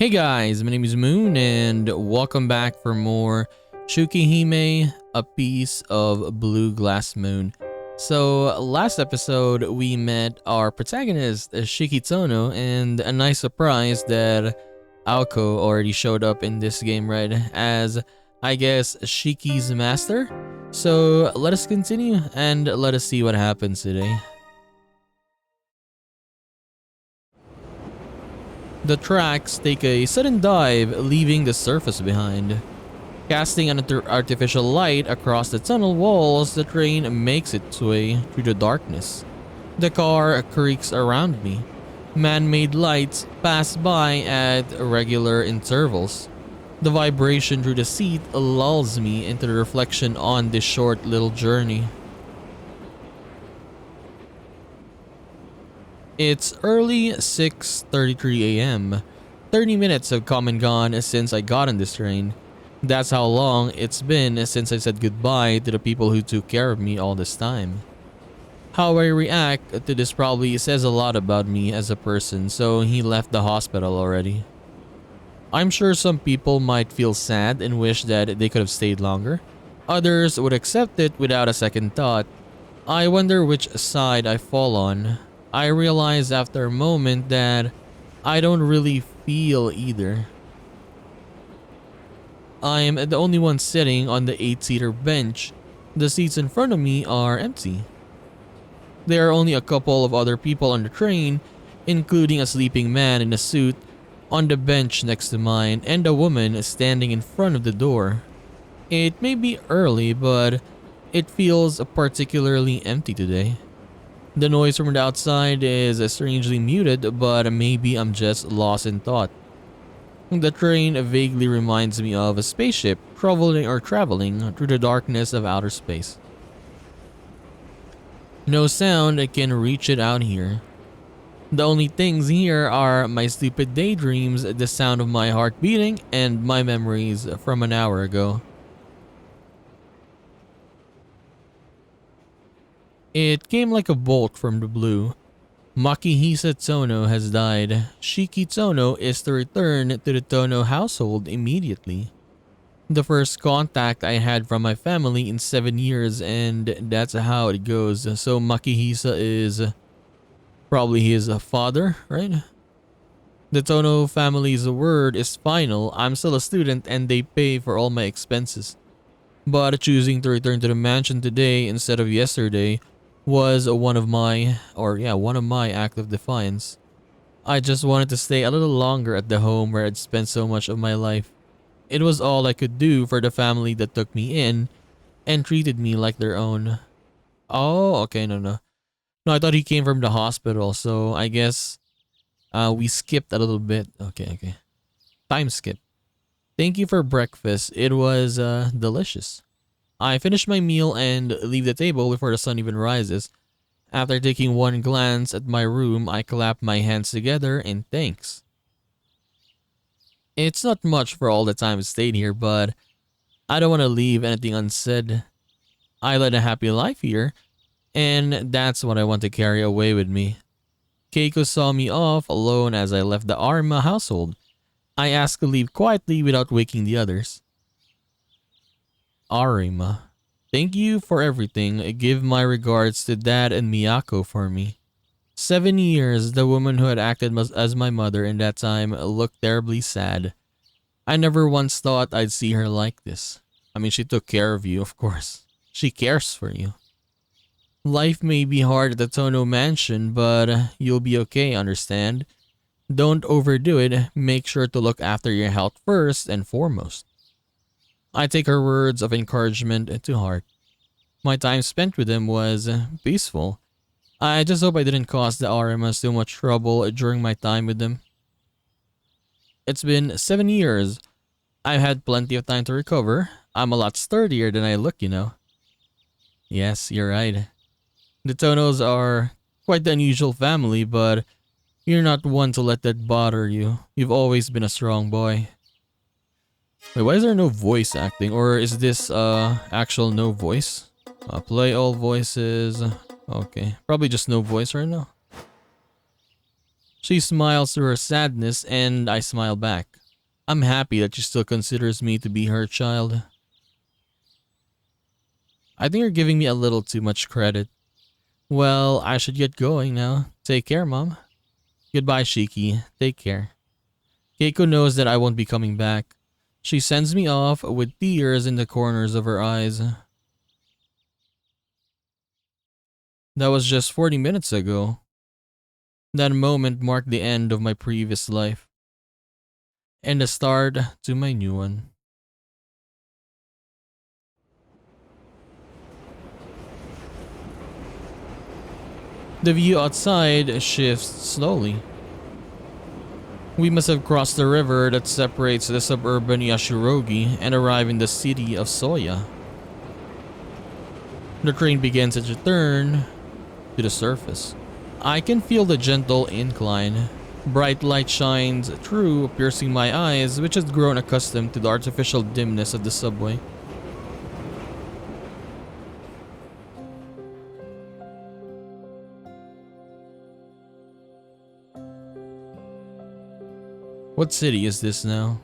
Hey guys, my name is Moon and welcome back for more Tsukihime, A Piece of Blue Glass Moon. So last episode we met our protagonist Shikitsuno, and a nice surprise that Aoko already showed up in this game, right, as I guess Shiki's master. So let us continue and let us see what happens today. The tracks take a sudden dive, leaving the surface behind. Casting an artificial light across the tunnel walls, the train makes its way through the darkness. The car creaks around me. Man-made lights pass by at regular intervals. The vibration through the seat lulls me into the reflection on this short little journey. It's early 6:33 a.m. 30 minutes have come and gone since I got on this train. That's how long it's been since I said goodbye to the people who took care of me all this time. How I react to this probably says a lot about me as a person, so he left the hospital already. I'm sure some people might feel sad and wish that they could have stayed longer. Others would accept it without a second thought. I wonder which side I fall on. I realize after a moment that I don't really feel either. I am the only one sitting on the 8-seater bench. The seats in front of me are empty. There are only a couple of other people on the train, including a sleeping man in a suit on the bench next to mine and a woman standing in front of the door. It may be early, but it feels particularly empty today. The noise from the outside is strangely muted, but maybe I'm just lost in thought. The train vaguely reminds me of a spaceship traveling through the darkness of outer space. No sound can reach it out here. The only things here are my stupid daydreams, the sound of my heart beating, and my memories from an hour ago. It came like a bolt from the blue. Makihisa Tohno has died. Shiki Tohno is to return to the Tohno household immediately. The first contact I had from my family in 7 years, and that's how it goes. So Makihisa is probably his father, right? The Tohno family's word is final. I'm still a student and they pay for all my expenses. But choosing to return to the mansion today instead of yesterday was one of my act of defiance. I just wanted to stay a little longer at the home where I'd spent so much of my life. It was all I could do for the family that took me in and treated me like their own. Oh, okay, no, I thought he came from the hospital, so I guess we skipped a little bit. Okay. Time skip. Thank you for breakfast. It was delicious. I finish my meal and leave the table before the sun even rises. After taking one glance at my room, I clap my hands together in thanks. It's not much for all the time I stayed here, but I don't want to leave anything unsaid. I led a happy life here, and that's what I want to carry away with me. Keiko saw me off alone as I left the Arima household. I asked to leave quietly without waking the others. Arima, thank you for everything. Give my regards to Dad and Miyako for me. 7 years, the woman who had acted as my mother in that time looked terribly sad. I never once thought I'd see her like this. I mean, she took care of you, of course. She cares for you. Life may be hard at the Tohno Mansion, but you'll be okay, understand? Don't overdo it. Make sure to look after your health first and foremost. I take her words of encouragement to heart. My time spent with them was peaceful. I just hope I didn't cause the Arimas too much trouble during my time with them. It's been 7 years. I've had plenty of time to recover. I'm a lot sturdier than I look, you know. Yes, you're right. The Tohnos are quite the unusual family, but you're not one to let that bother you. You've always been a strong boy. Wait, why is there no voice acting? Or is this actual no voice? Play all voices. Okay, probably just no voice right now. She smiles through her sadness and I smile back. I'm happy that she still considers me to be her child. I think you're giving me a little too much credit. Well, I should get going now. Take care, Mom. Goodbye, Shiki. Take care. Keiko knows that I won't be coming back. She sends me off with tears in the corners of her eyes. That was just 40 minutes ago. That moment marked the end of my previous life and the start to my new one. The view outside shifts slowly. We must have crossed the river that separates the suburban Yashirogi and arrive in the city of Soya. The train begins its return to the surface. I can feel the gentle incline. Bright light shines through, piercing my eyes, which has grown accustomed to the artificial dimness of the subway. What city is this now?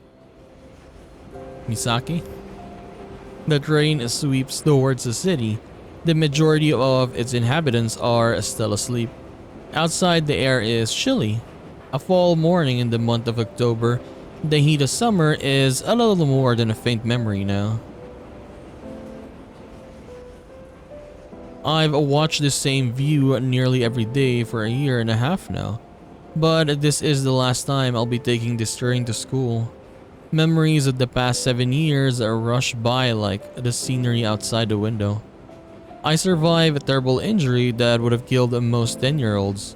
Misaki? The train sweeps towards the city. The majority of its inhabitants are still asleep. Outside, the air is chilly. A fall morning in the month of October, the heat of summer is a little more than a faint memory now. I've watched the same view nearly every day for a year and a half now, but this is the last time I'll be taking this train to school. Memories of the past 7 years rush by like the scenery outside the window. I survived a terrible injury that would have killed most 10-year-olds.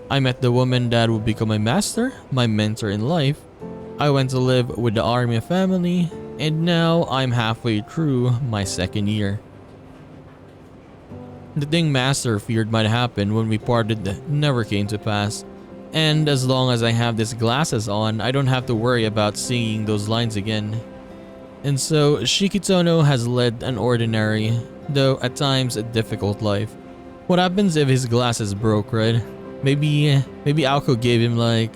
I met the woman that would become my master, my mentor in life. I went to live with the army family, and now I'm halfway through my second year. The thing Master feared might happen when we parted never came to pass, and as long as I have these glasses on, I don't have to worry about singing those lines again. And so Shikitono has led an ordinary, though at times a difficult life. What happens if his glasses broke, right? Maybe Aoko gave him like,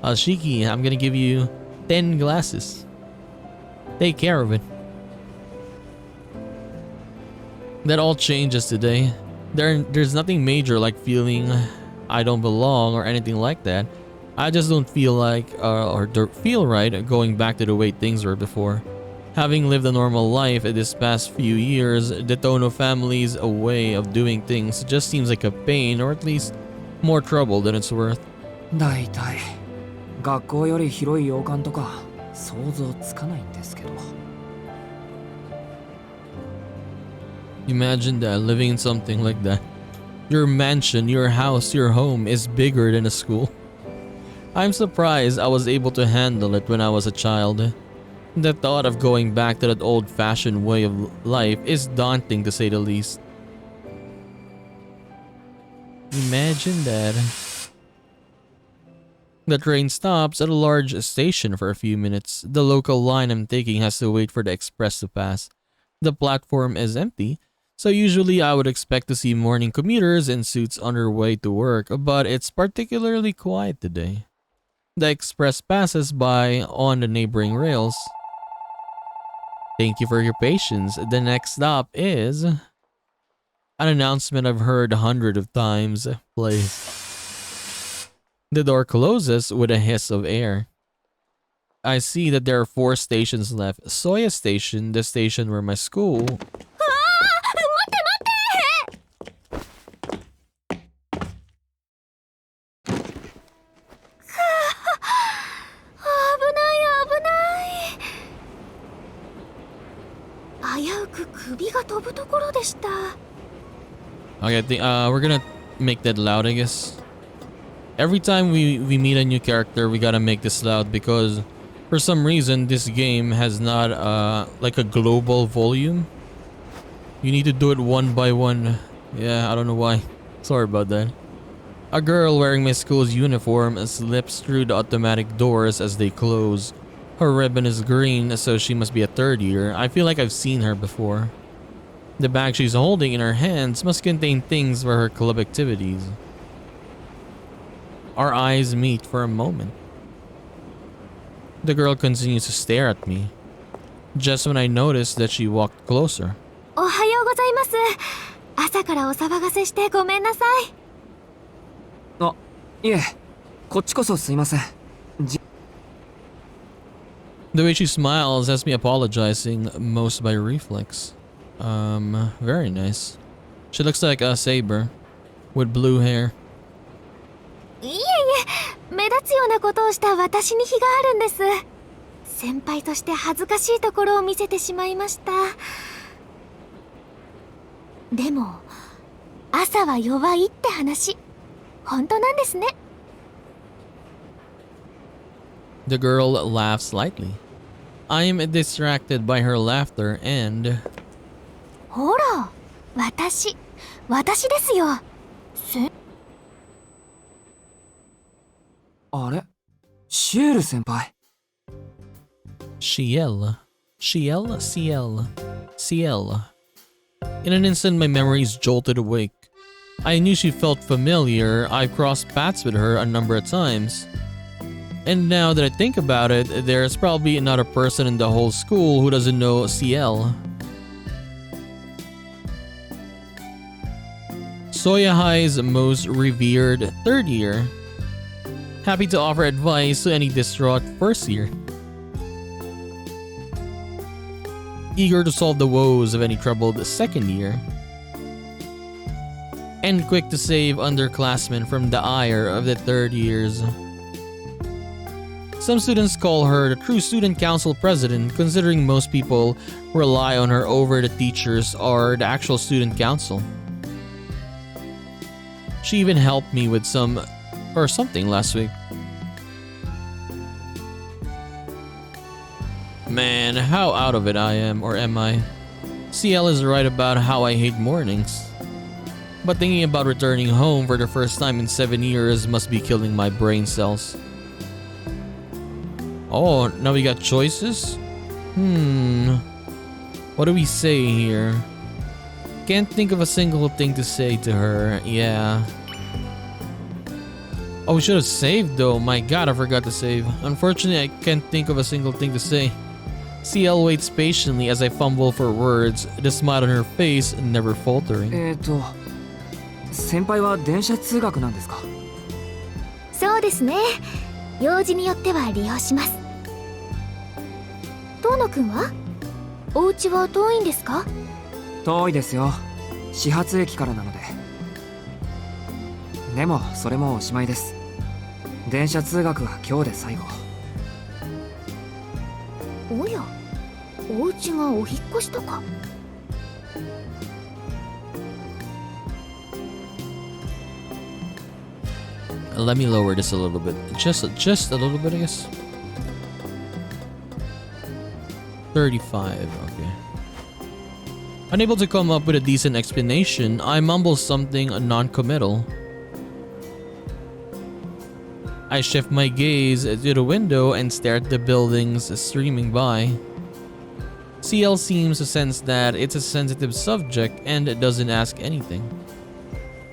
Shiki, I'm gonna give you 10 glasses. Take care of it. That all changes today. There's nothing major like feeling I don't belong or anything like that. I just don't feel like or don't feel right going back to the way things were before. Having lived a normal life this past few years, the Tohno family's way of doing things just seems like a pain, or at least more trouble than it's worth. だいたい学校より広い洋館とか想像つかないんですけど。 Imagine that, living in something like that. Your mansion, your house, your home is bigger than a school. I'm surprised I was able to handle it when I was a child. The thought of going back to that old-fashioned way of life is daunting to say the least. Imagine that. The train stops at a large station for a few minutes. The local line I'm taking has to wait for the express to pass. The platform is empty, so usually I would expect to see morning commuters in suits on their way to work, but it's particularly quiet today. The express passes by on the neighboring rails. Thank you for your patience. The next stop is an announcement I've heard hundreds of times. Please. The door closes with a hiss of air. I see that there are 4 stations left. Soya Station, the station where my school... Okay, I think we're gonna make that loud, I guess. Every time we meet a new character, we gotta make this loud because for some reason this game has not like a global volume. You need to do it one by one. Yeah, I don't know why. Sorry about that. A girl wearing my school's uniform slips through the automatic doors as they close. Her ribbon is green, so she must be a 3rd year. I feel like I've seen her before. The bag she's holding in her hands must contain things for her club activities. Our eyes meet for a moment. The girl continues to stare at me, just when I notice that she walked closer. おはようございます。朝からお騒がせしてごめんなさい。あ、いえ、こっちこそすいません。The way she smiles has me apologizing most by reflex. Very nice. She looks like a saber with blue hair. いえいえ、目立つようなことをした私に非があるんです。先輩として恥ずかしいところを見せてしまいました。でも、朝は弱いって話、本当なんですね。The girl laughs lightly. I am distracted by her laughter and... ほら、私ですよ。あれ、シエル先輩。Ciel. In an instant, my memories jolted awake. I knew she felt familiar. I've crossed paths with her a number of times. And now that I think about it, there's probably not a person in the whole school who doesn't know Ciel. Soya High's most revered third year. Happy to offer advice to any distraught first year. Eager to solve the woes of any troubled second year. And quick to save underclassmen from the ire of the third years. Some students call her the true student council president, considering most people rely on her over the teachers or the actual student council. She even helped me with something last week. Man, how out of it I am, or am I? Ciel is right about how I hate mornings. But thinking about returning home for the first time in 7 years must be killing my brain cells. Oh, now we got choices? What do we say here? Can't think of a single thing to say to her, yeah. Oh, we should have saved though. My god, I forgot to save. Unfortunately, I can't think of a single thing to say. Ciel waits patiently as I fumble for words, the smile on her face never faltering. 先輩は電車通学なんですか？そうですね。用事によっては利用します。遠野くんは？お家は遠いんですか？遠いですよ。始発駅からなので。でもそれもおしまいです。電車通学は今日で最後。おや、お家がお引っ越しとか。Let me lower this a little bit. Just a little bit, I guess. 35, okay. Unable to come up with a decent explanation, I mumble something non-committal. I shift my gaze to the window and stare at the buildings streaming by. Ciel seems to sense that it's a sensitive subject and doesn't ask anything.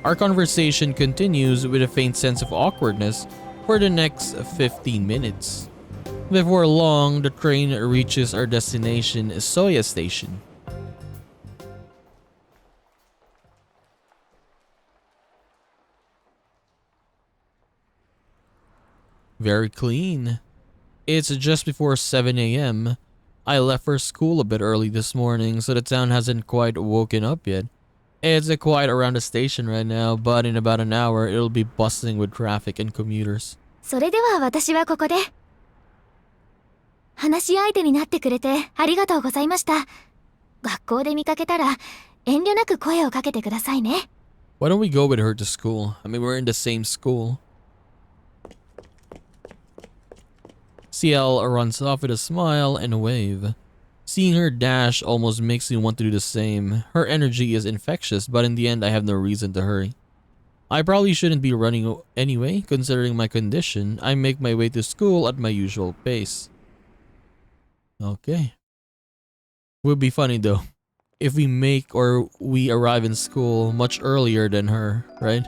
Our conversation continues with a faint sense of awkwardness for the next 15 minutes. Before long, the train reaches our destination, Soya Station. Very clean. It's just before 7 a.m. I left for school a bit early this morning, so the town hasn't quite woken up yet. It's quiet around the station right now, but in about an hour, it'll be bustling with traffic and commuters. それでは私はここで。話し相手になってくれてありがとうございました。学校で見かけたら遠慮なく声をかけてくださいね。Why don't we go with her to school? I mean, we're in the same school. Ciel runs off with a smile and a wave. Seeing her dash almost makes me want to do the same. Her energy is infectious, but in the end, I have no reason to hurry. I probably shouldn't be running anyway, considering my condition. I make my way to school at my usual pace. Okay. Would be funny though, if we arrive in school much earlier than her, right?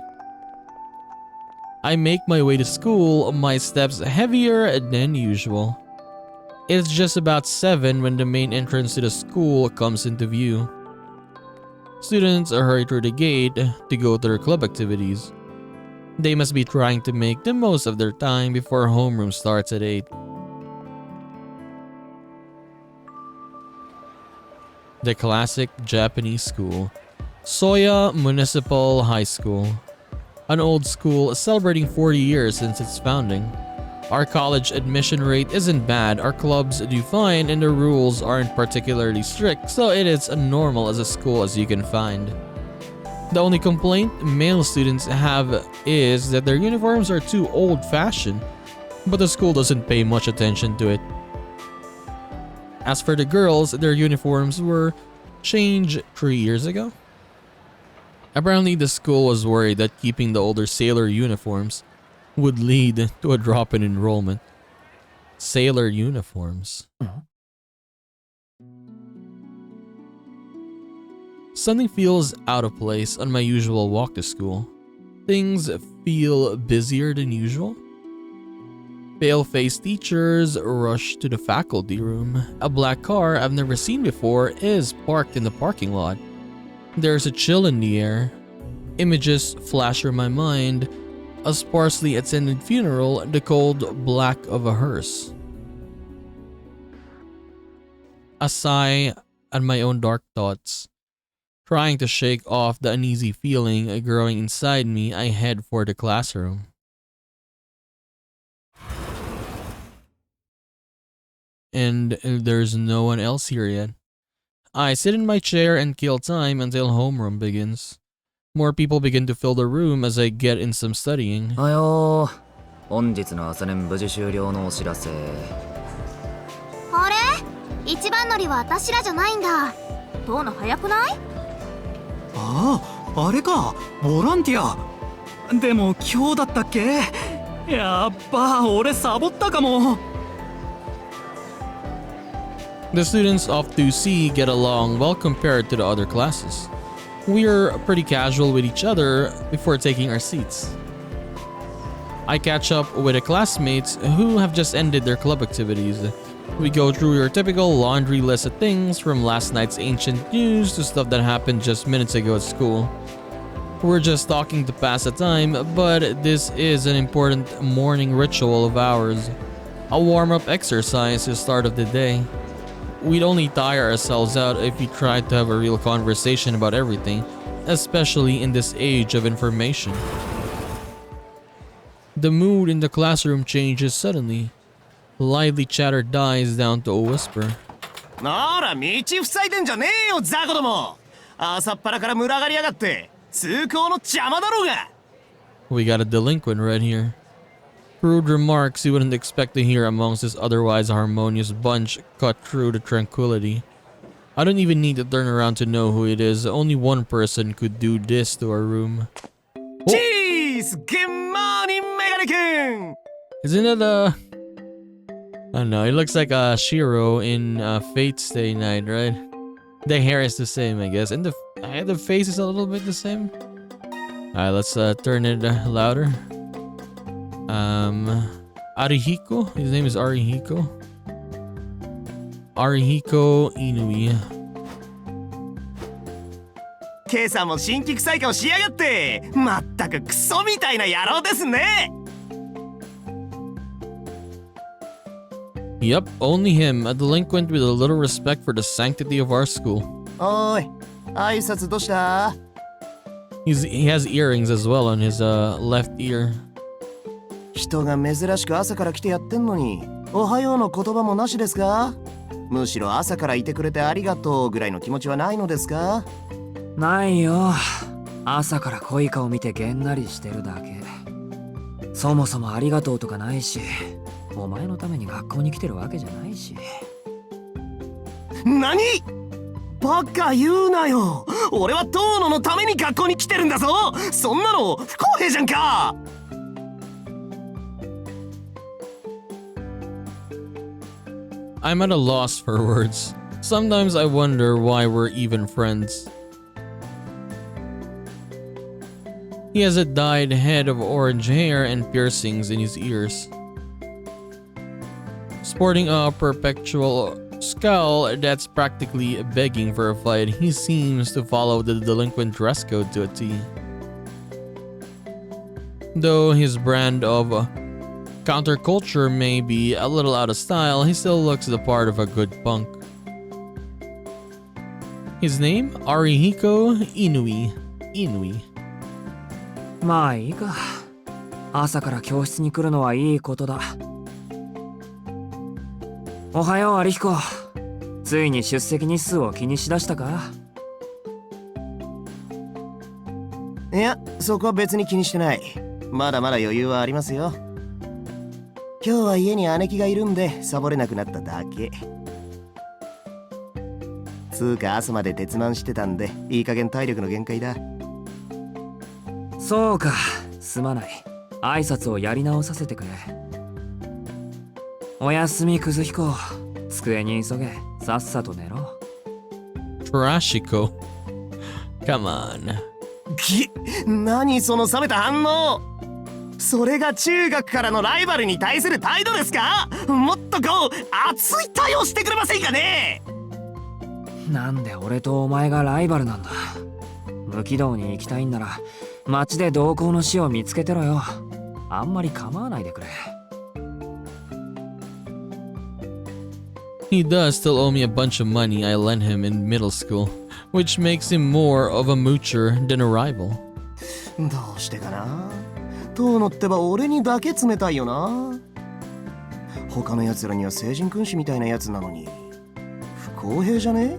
I make my way to school, my steps heavier than usual. It's just about 7 when the main entrance to the school comes into view. Students hurry through the gate to go to their club activities. They must be trying to make the most of their time before homeroom starts at 8. The classic Japanese school, Soya Municipal High School. An old school celebrating 40 years since its founding. Our college admission rate isn't bad, our clubs do fine, and the rules aren't particularly strict, so it is as normal as a school as you can find. The only complaint male students have is that their uniforms are too old-fashioned, but the school doesn't pay much attention to it. As for the girls, their uniforms were changed 3 years ago. Apparently the school was worried that keeping the older sailor uniforms would lead to a drop in enrollment. Sailor uniforms. Something feels out of place on my usual walk to school. Things feel busier than usual. Pale-faced teachers rush to the faculty room. A black car I've never seen before is parked in the parking lot. There's a chill in the air. Images flash through my mind. A sparsely attended funeral, the cold black of a hearse. A sigh at my own dark thoughts. Trying to shake off the uneasy feeling growing inside me, I head for the classroom. And there's no one else here yet. I sit in my chair and kill time until homeroom begins. More people begin to fill the room as I get in some studying. おはよう。本日の朝練無事終了のお知らせ。あれ？一番乗りは私らじゃないんだ。遠野早くない？ああ、あれか、ボランティア。でも今日だったっけ？やっば、俺サボったかも。The students off 2C get along well compared to the other classes. We're pretty casual with each other before taking our seats. I catch up with the classmates who have just ended their club activities. We go through your typical laundry list of things from last night's ancient news to stuff that happened just minutes ago at school. We're just talking to pass the time, but this is an important morning ritual of ours. A warm-up exercise to the start of the day. We'd only tire ourselves out if we tried to have a real conversation about everything, especially in this age of information. The mood in the classroom changes suddenly. Lively chatter dies down to a whisper. なら道塞いでんじゃねえよザコども。朝っぱらから群がりやがって通行の邪魔だろうが。 We got a delinquent right here. Rude remarks you wouldn't expect to hear amongst this otherwise harmonious bunch cut through the tranquility. I don't even need to turn around to know who it is. Only one person could do this to our room. Oh. Jeez! Good morning, Megane-kun! Isn't it I don't know, it looks like a Shiro in Fate's Stay Night, right? The hair is the same, I guess, and the face is a little bit the same. Alright, let's turn it louder. Arihiko? His name is Arihiko. Arihiko Inui. 今朝も新規臭い顔しやがってまったくクソみたいな野郎ですね Yep, only him, a delinquent with a little respect for the sanctity of our school. おい挨拶どうした He has earrings as well on his left ear. 人が珍しく朝から来てやってんのにおはようの言葉もなしですかむしろ朝からいてくれてありがとうぐらいの気持ちはないのですかないよ。朝から濃い顔見てげんなりしてるだけ。そもそもありがとうとかないし、お前のために学校に来てるわけじゃないし。何バカ言うなよ俺は遠野のために学校に来てるんだぞそんなの不公平じゃんか I'm at a loss for words. Sometimes I wonder why we're even friends. He has a dyed head of orange hair and piercings in his ears. Sporting a perpetual scowl that's practically begging for a fight, he seems to follow the delinquent dress code to a T. Though his brand of counterculture may be a little out of style, he still looks the part of a good punk. His name? Arihiko Inui. まあいいか。朝から教室に来るのはいいことだ。おはよう、アリヒコ。ついに出席日数を気にしだしたか？いや、そこは別に気にしてない。まだまだ余裕はありますよ。今日は家に姉貴がいるんでサボれなくなっただけ。つうか朝まで鉄マンしてたんでいい加減体力の限界だ。そうか、すまない。挨拶をやり直させてくれ。おやすみ、クズヒコ。机に急げ。さっさと寝ろ。Arihiko. Come on. 何その冷めた反応。それが中学からのライバルに対する態度ですか？もっとこう熱い対応してくれませんかね。なんで俺とお前がライバルなんだ。無軌道に行きたいんなら街で同行の死を見つけてろよ。あんまり構わないでくれ。He does still owe me a bunch of money I lent him in middle school, which makes him more of a moocher than a rival. どうしてかな。遠野ってば俺にだけ冷たいよな。他の奴らには聖人君子みたいなやつなのに不公平じゃね？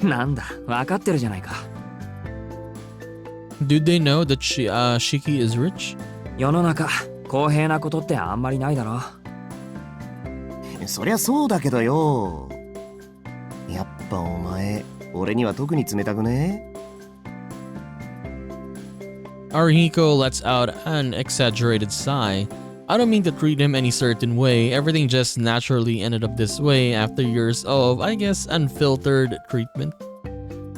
なんだ、分かってるじゃないか。Do they know that Shiki is rich? 世の中、公平なことってあんまりないだろ。そりゃそうだけどよ。やっぱお前、俺には特に冷たくね？ Arihiko lets out an exaggerated sigh. I don't mean to treat him any certain way. Everything just naturally ended up this way after years of, I guess, unfiltered treatment.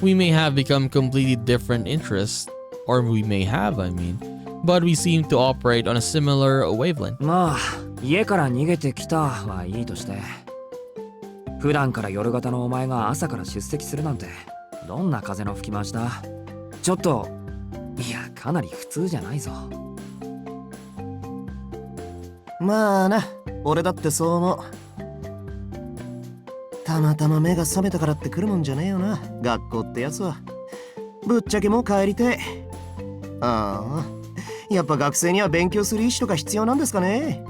We may have become completely different interests, or we may have, I mean, but we seem to operate on a similar wavelength. まあ、家から逃げてきたはいいとして。普段から夜型のお前が朝から出席するなんて、どんな風の吹き回しだ。ちょっと、いや、かなり普通じゃないぞ。まあな、俺だってそう思う。たまたま目が覚めたからって来るもんじゃねえよな、学校ってやつは。ぶっちゃけもう帰りてえ。ああ、やっぱ学生には勉強する意思とか必要なんですかね。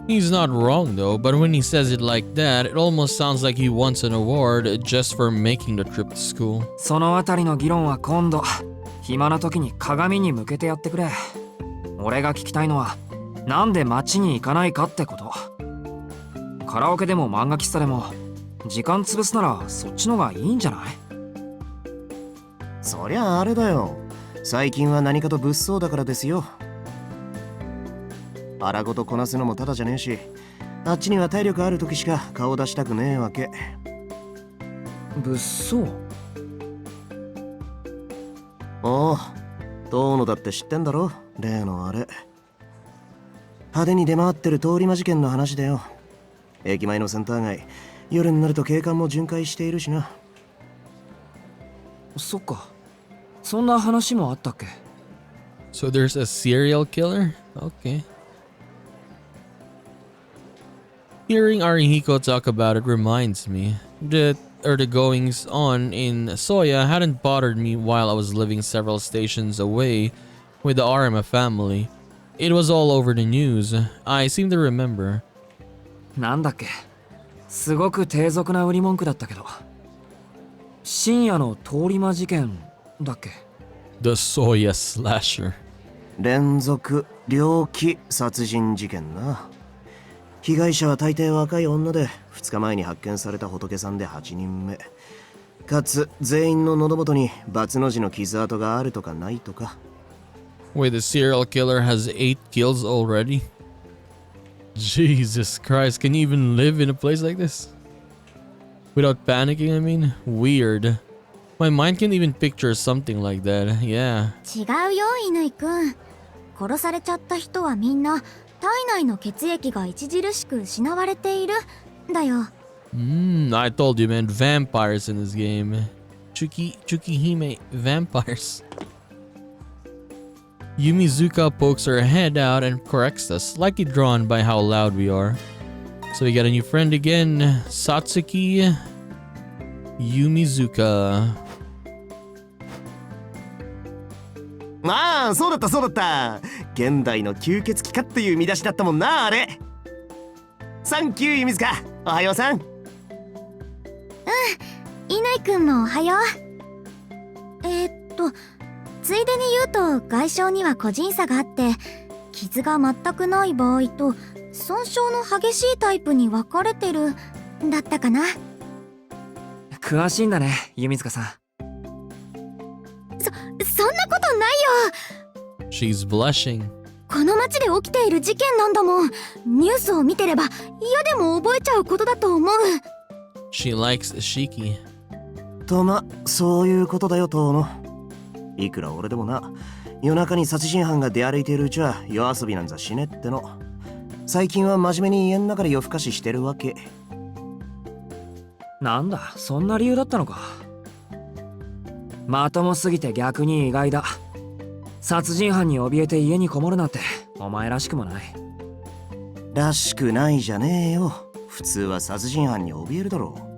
He's not wrong though, but when he says it like that, it almost sounds like he wants an award just for making the trip to school. そのあたりの議論は今度、暇な時に鏡に向けてやってくれ。俺が聞きたいのは、なんで街に行かないかってこと。カラオケでも漫画喫茶でも、時間潰すならそっちのがいいんじゃない？そりゃあれだよ。最近は何かと物騒だからですよ。荒ごとこなすのもただじゃねえし、あっちには体力ある時しか顔出したくねえわけ。物騒？おう、遠野だって知ってんだろ、例のあれ。派手に出回ってる通り魔事件の話だよ。駅前のセンター街、夜になると警官も巡回しているしな。そっか、そんな話もあったっけ？ So there's a serial killer? Okay. Hearing Arihiko talk about it reminds me that the goings on in Soya hadn't bothered me while I was living several stations away with the Arima family. It was all over the news. I seem to remember. なんだっけ、すごく低俗な売り文句だったけど、深夜の通り魔事件だっけ？ The Soya slasher. 連続猟奇殺人事件な。被害者は大抵若い女で、2日前に発見された仏さんで8人目。かつ全員の喉元にバツの字の傷跡があるとかないとか。Wait, the serial killer has 8 kills already? Jesus Christ, can you even live in a place like this? Without panicking, I mean? Weird. My mind can't even picture something like that. Yeah. 違うよ乾くん。殺されちゃった人はみんな体内の血液が著しく失われているだよ。I told you, man. Vampires in this game. Tsukihime vampires. Yumizuka pokes her head out and corrects us, likely drawn by how loud we are. So we got a new friend again, Satsuki Yumizuka. ああ、そうだったそうだった。現代の吸血鬼かっていう見出しだったもんな、あれ。サンキュー、ユミズカ。おはようさん。乾くんもおはよう。ついでに言うと外傷には個人差があって、傷が全くない場合と損傷の激しいタイプに分かれてるだったかな。詳しいんだね、弓塚さん。そんなことないよ。 She's blushing. この町で起きている事件なんだもん。ニュースを見てれば嫌でも覚えちゃうことだと思う。 She likes Shiki. とま、そういうことだよ、トーノ。いくら俺でもな、夜中に殺人犯が出歩いているうちは夜遊びなんざしねっての。最近は真面目に家の中で夜更かししてるわけ。なんだ、そんな理由だったのか。まともすぎて逆に意外だ。殺人犯に怯えて家にこもるなんてお前らしくもない。らしくないじゃねえよ。普通は殺人犯に怯えるだろう。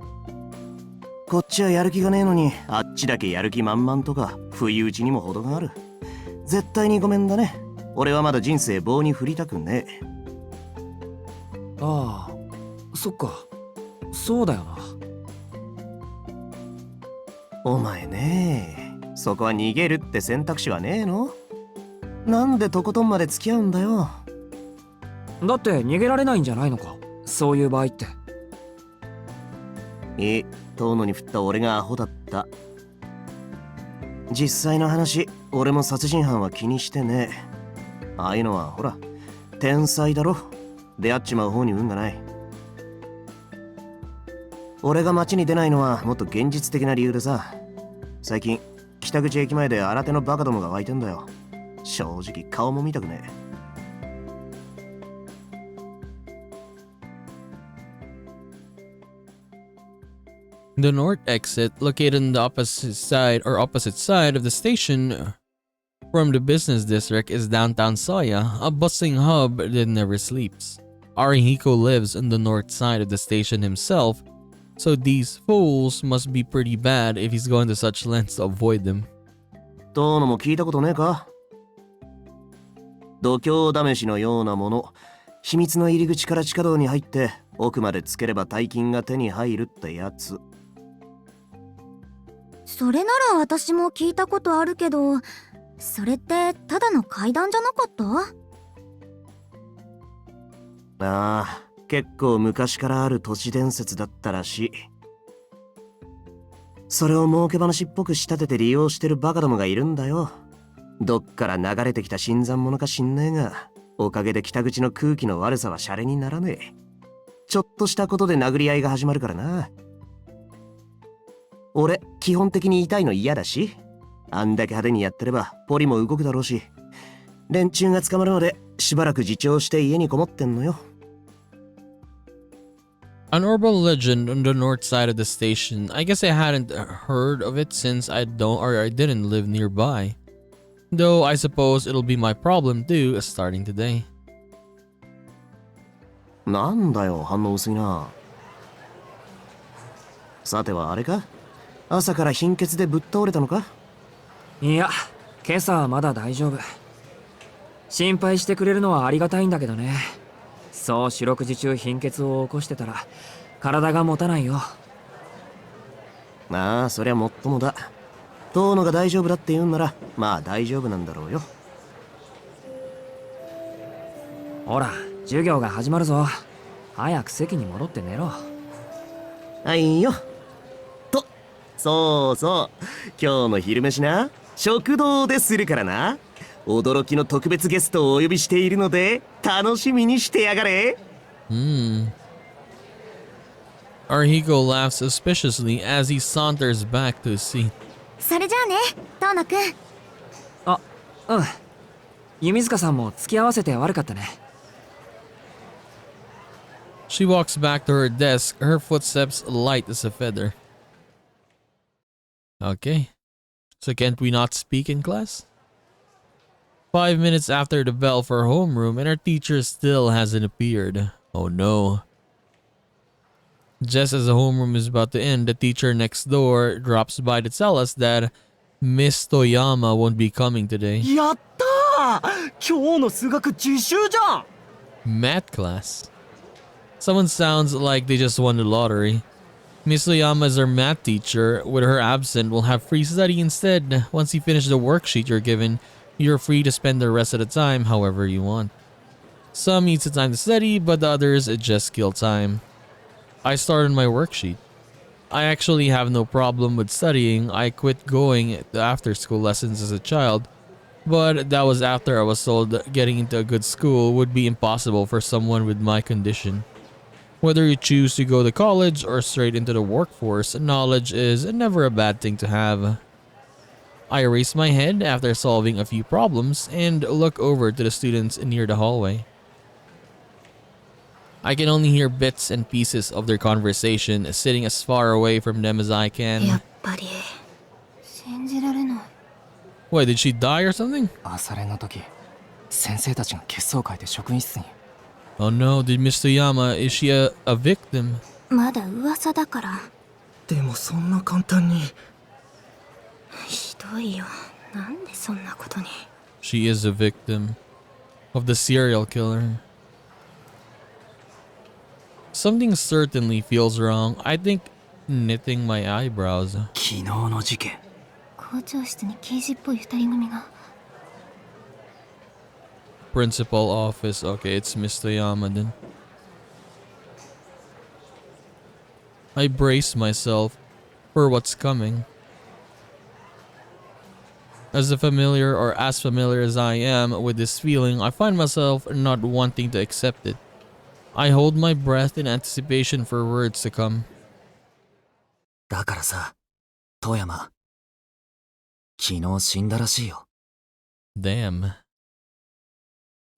こっちはやる気がねえのに、あっちだけやる気満々とか不意打ちにも程がある。絶対にごめんだね。俺はまだ人生棒に振りたくねえ。ああ、そっか。そうだよな。お前ねえ、そこは逃げるって選択肢はねえの？なんでとことんまで付き合うんだよ。だって逃げられないんじゃないのか、そういう場合って。遠野に振った俺がアホだった。実際の話、俺も殺人犯は気にしてねえ。ああいうのはほら、天才だろ。出会っちまう方に運がない。俺が街に出ないのはもっと現実的な理由でさ。最近北口駅前で新手のバカどもが湧いてんだよ。正直顔も見たくねえ。The north exit, located on the opposite side of the station from the business district, is downtown Soya, a bustling hub that never sleeps. Arihiko lives on the north side of the station himself, so these fools must be pretty bad if he's going to such lengths to avoid them. 遠野も聞いたことねえか？度胸試しのようなもの。秘密の入り口から地下道に入って奥までつければ大金が手に入るってやつ。それなら私も聞いたことあるけど、それってただの階段じゃなかった？ああ、結構昔からある都市伝説だったらしい。それを儲け話っぽく仕立てて利用してるバカどもがいるんだよ。どっから流れてきた新参者か知んねえが、おかげで北口の空気の悪さはシャレにならねえ。ちょっとしたことで殴り合いが始まるからな。俺、基本的に痛いの嫌だし、あんだけ派手にやってればポリも動くだろうし、連中が捕まるまでしばらく自重して家にこもってんのよ。An urban legend on the north side of the station. I guess I hadn't heard of it since I didn't live nearby. Though I suppose it'll be my problem too, starting today. なんだよ、反応薄いな。さてはあれか？朝から貧血でぶっ倒れたのか？いや、今朝はまだ大丈夫。心配してくれるのはありがたいんだけどね。そう四六時中貧血を起こしてたら体が持たないよ。まあそりゃもっともだ。遠野が大丈夫だって言うんならまあ大丈夫なんだろうよ。ほら、授業が始まるぞ。早く席に戻って寝ろ。はいよ。と、そうそう、今日の昼飯な、食堂でするからな。驚きの特別ゲストをお呼びしているので楽しみにしてやがれ。Arihiko laughs suspiciously as he saunters back to his seat. それじゃあね、遠野くん。あ、うん。弓塚さんも付き合わせて悪かったね。She walks back to her desk, her footsteps light as a feather. Okay. So can't we not speak in class? 5 minutes after the bell for homeroom and our teacher still hasn't appeared. Oh no. Just as the homeroom is about to end, the teacher next door drops by to tell us that Miss Toyama won't be coming today. やったー、今日の数学自習じゃん。 Math class. Someone sounds like they just won the lottery. Miss Toyama is our math teacher. With her absent, we'll have free study instead. Once you finish the worksheet you're given, you're free to spend the rest of the time however you want. Some needs the time to study, but the others just kill time. I started my worksheet. I actually have no problem with studying. I quit going to after-school lessons as a child, but that was after I was told that getting into a good school would be impossible for someone with my condition. Whether you choose to go to college or straight into the workforce, knowledge is never a bad thing to have. I raise my head after solving a few problems and look over to the students near the hallway. I can only hear bits and pieces of their conversation, sitting as far away from them as I やっ can. ぱり信じられない。 Wait, did she die or something? 朝練の時先生たちが血相を変えて職員室に。 Oh no, did Miss Toyama, is she a victim? まだ噂だから。でもそんな簡単に。ひどいよ。なんでそんなことに。 She is a victim of the serial killer. Something certainly feels wrong. I think knitting my eyebrows. 昨日の事件。校長室に刑事っぽい二人組が。 Principal office. Okay, it's Miss Toyama then. I brace myself for what's coming. As familiar as I am with this feeling, I find myself not wanting to accept it. I hold my breath in anticipation for words to come. だからさ、遠山。昨日死んだらしいよ。 Damn.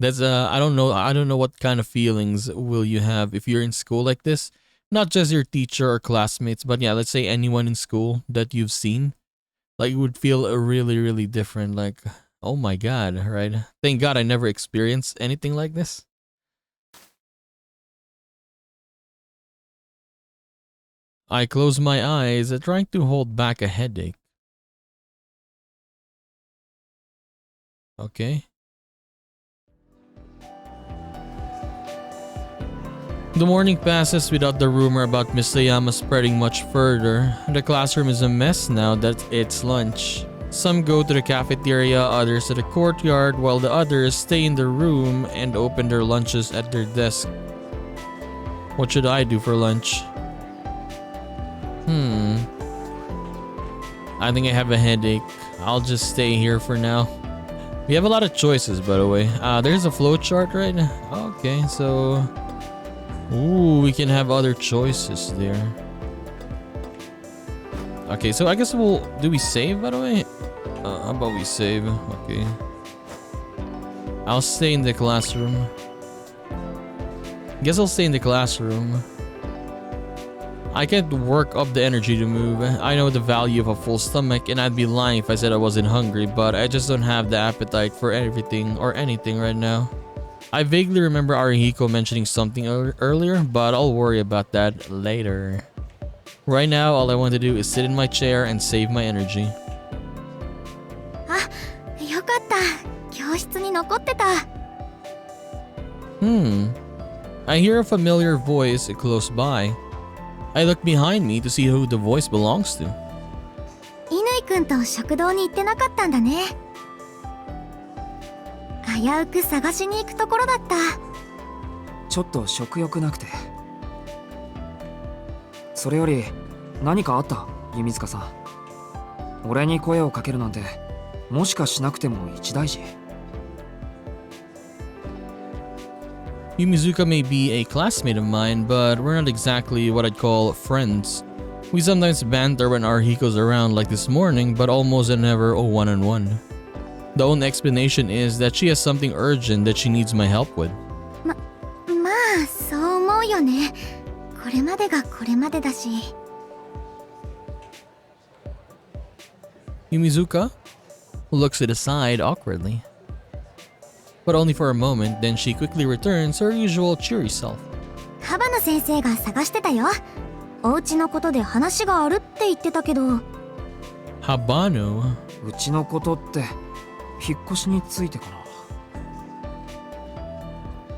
That's I don't know what kind of feelings will you have if you're in school like this. Not just your teacher or classmates, but yeah, let's say anyone in school that you've seen. Like, you would feel really, really different. Like, oh my god, right? Thank God I never experienced anything like this. I close my eyes, trying to hold back a headache. Okay. The morning passes without the rumor about Miss Toyama spreading much further. The classroom is a mess now that it's lunch. Some go to the cafeteria, others to the courtyard, while the others stay in their room and open their lunches at their desk. What should I do for lunch? I think I have a headache. I'll just stay here for now. We have a lot of choices, by the way. There's a flowchart, right? Okay, so... Ooh, we can have other choices there. Okay, so I guess we'll... Do we save, by the way? How about we save? Okay. I'll stay in the classroom. Guess I'll stay in the classroom. I can't work up the energy to move. I know the value of a full stomach, and I'd be lying if I said I wasn't hungry, but I just don't have the appetite for everything or anything right now. I vaguely remember Arihiko mentioning something earlier, but I'll worry about that later. Right now, all I want to do is sit in my chair and save my energy. あ、よかった。教室に残ってた。I hear a familiar voice close by. I look behind me to see who the voice belongs to. 乾くんと食堂に行ってなかったんだね。危うく探しに行くところだった。ちょっと食欲なくて。それより何かあった、弓塚さん。俺に声をかけるなんて、もしかしなくても一大事。Yumizuka may be a classmate of mine, but we're not exactly what I'd call friends. We sometimes banter when Arihiko's around like this morning, but almost never a one-on-one. The only explanation is that she has something urgent that she needs my help with. まあそう思うよね。これまでがこれまでだし。Yumizuka looks to the side awkwardly. But only for a moment, then she quickly returns her usual cheery self. 幅野先生が探してたよ。お家のことで話があるって言ってたけど。Habano? うちのことって引っ越しについてかな。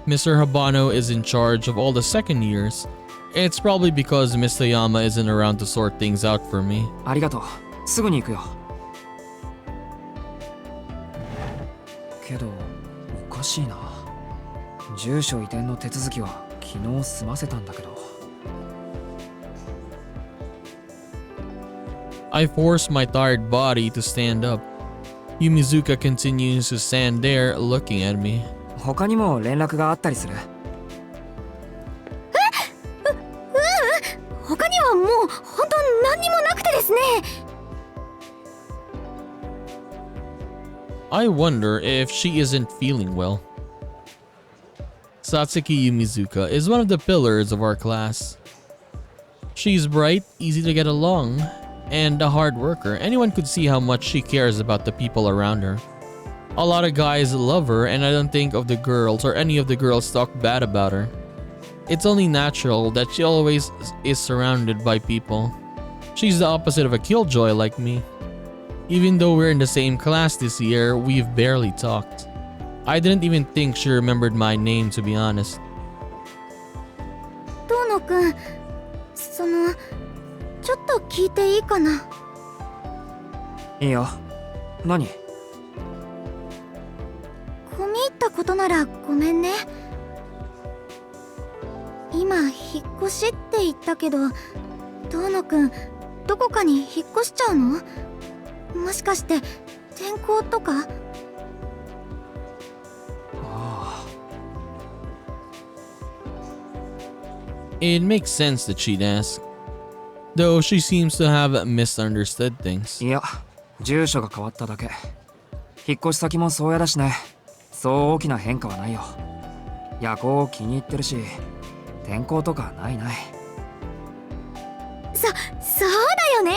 Mr. Habano is in charge of all the second years. It's probably because Miss Toyama isn't around to sort things out for me. ありがとう。すぐに行くよ。けどおかしいな。住所移転の手続きは昨日済ませたんだけど。I force my tired body to stand up. Yumizuka continues to stand there looking at me. 他にも連絡があったりする？他にはもう本当何にもなくてですね。I wonder if she isn't feeling well. Satsuki Yumizuka is one of the pillars of our class. She's bright, easy to get along, and a hard worker. Anyone could see how much she cares about the people around her. A lot of guys love her, and I don't think of the girls or any of the girls talk bad about her. It's only natural that she always is surrounded by people. She's the opposite of a killjoy like me. Even though we're in the same class this year, we've barely talked. I didn't even think she remembered my name, to be honest. 遠野くん、ちょっと聞いていいかな。いいよ。何？込み入ったことならごめんね。今引っ越しって言ったけど、遠野くんどこかに引っ越しちゃうの？もしかして転校とか？ああ。It makes sense that she'd ask, though she seems to have misunderstood things. いや、住所が変わっただけ。引っ越し先もそうやだしね。そう大きな変化はないよ。夜行気に入ってるし、転校とかないない。そうだよね。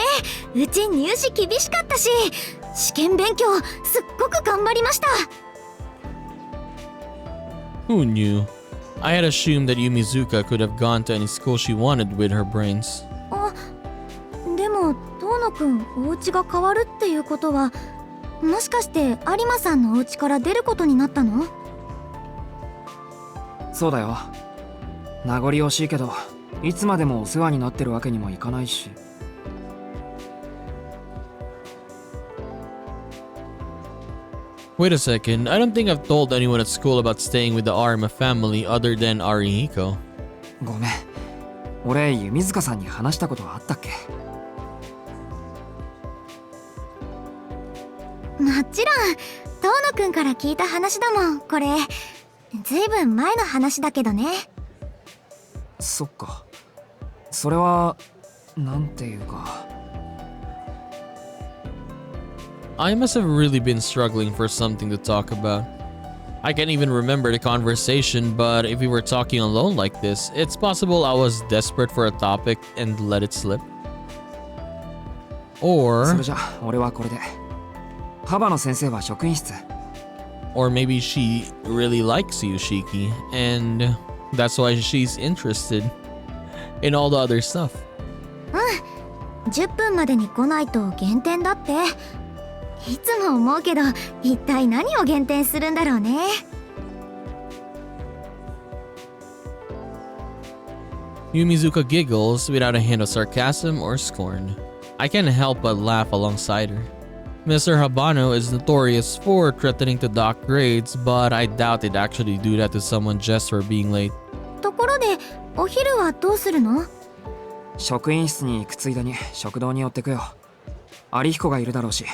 うち入試厳しかったし、試験勉強すっごく頑張りました。 Who knew? I had assumed that Yumizuka could have gone to any school she wanted with her brains. あ、でも遠野くんお家が変わるっていうことは、もしかして有馬さんのお家から出ることになったの？そうだよ。名残惜しいけど、いつまでもお世話になってるわけにもいかないし。Wait a second, I don't think I've told anyone at school about staying with the Arima family other than Arihiko. ごめん。俺、弓塚さんに話したことあったっけ？もちろん遠野くんから聞いた話だもん。これずいぶん前の話だけどね。そっか。それはなんていうか。I must have really been struggling for something to talk about. I can't even remember the conversation, but if we were talking alone like this, it's possible I was desperate for a topic and let it slip. そ Or れじゃ俺はこれで。幅野先生は職員室。maybe she really likes Yoshiki, and that's why she's interested in all the other stuff. 10分までに来ないと減点だって。いつも思うけど、一体何を減点するんだろうね。Yumizuka giggles without a hint of sarcasm or scorn. I can't help but laugh alongside her. Mr. Habano is notorious for threatening to dock grades, but I doubt he'd actually do that to someone just for being late. ところでお昼はどうするの？職員室に行くついでに食堂に寄ってくよ。有彦がいるだろうし。